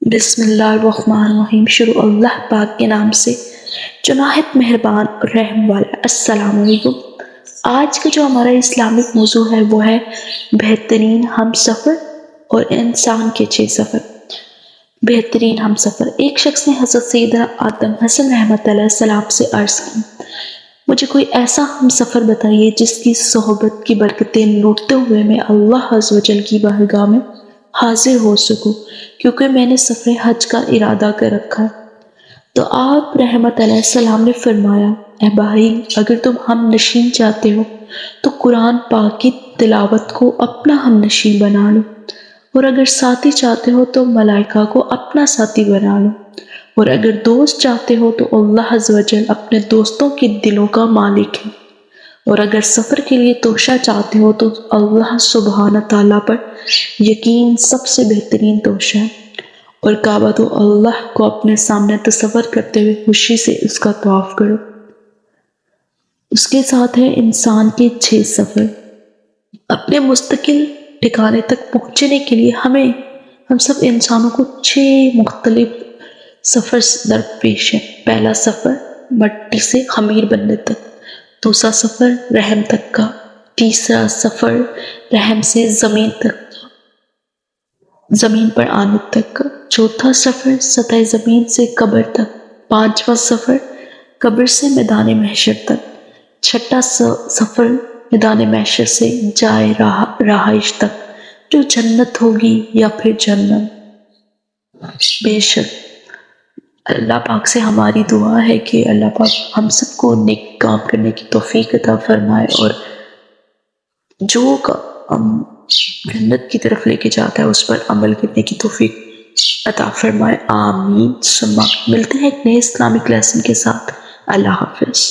بسم اللہ الرحمن الرحیم۔ شروع اللہ پاک کے نام سے جو نہایت مہربان اور رحم والا۔ السلام علیکم۔ آج کا جو ہمارا اسلامک موضوع ہے وہ ہے بہترین ہم سفر اور انسان کے 6 سفر۔ بہترین ہم سفر۔ ایک شخص نے حضرت سیدنا آدم حسن رحمۃ اللہ السلام سے عرض کی، مجھے کوئی ایسا ہم سفر بتائیے جس کی صحبت کی برکتیں لوٹتے ہوئے میں اللہ عز و جل کی بارگاہ میں حاضر ہو سکوں، کیونکہ میں نے سفر حج کا ارادہ کر رکھا۔ تو آپ رحمت علیہ السلام نے فرمایا، اے بھائی، اگر تم ہم نشین چاہتے ہو تو قرآن پاک کی تلاوت کو اپنا ہم نشین بنا لو، اور اگر ساتھی چاہتے ہو تو ملائکہ کو اپنا ساتھی بنا لو، اور اگر دوست چاہتے ہو تو اللہ عز و جل اپنے دوستوں کے دلوں کا مالک ہے، اور اگر سفر کے لیے توشہ چاہتے ہو تو اللہ سبحانہ تعالیٰ پر یقین سب سے بہترین توشہ ہے، اور کعبہ تو اللہ کو اپنے سامنے تصور کرتے ہوئے خوشی سے اس کا طواف کرو۔ اس کے ساتھ ہے انسان کے 6 سفر۔ اپنے مستقل ٹھکانے تک پہنچنے کے لیے ہم سب انسانوں کو 6 مختلف سفر درپیش ہیں۔ پہلا سفر مٹی سے خمیر بننے تک، دوسرا سفر رحم تک کا، تیسرا سفر رحم سے زمین پر آنے تک کا، چوتھا سفر سطح زمین سے قبر تک، پانچواں سفر قبر سے میدان محشر تک، چھٹا سفر میدان محشر سے جائے رہائش تک، جو جنت ہوگی یا پھر جہنم۔ بے شک اللہ پاک سے ہماری دعا ہے کہ اللہ پاک ہم سب کو نیک کام کرنے کی توفیق عطا فرمائے، اور جو جنت کی طرف لے کے جاتا ہے اس پر عمل کرنے کی توفیق عطا فرمائے۔ آمین ثم آمین۔ ملتے ہیں ایک نئے اسلامک لیسن کے ساتھ۔ اللہ حافظ۔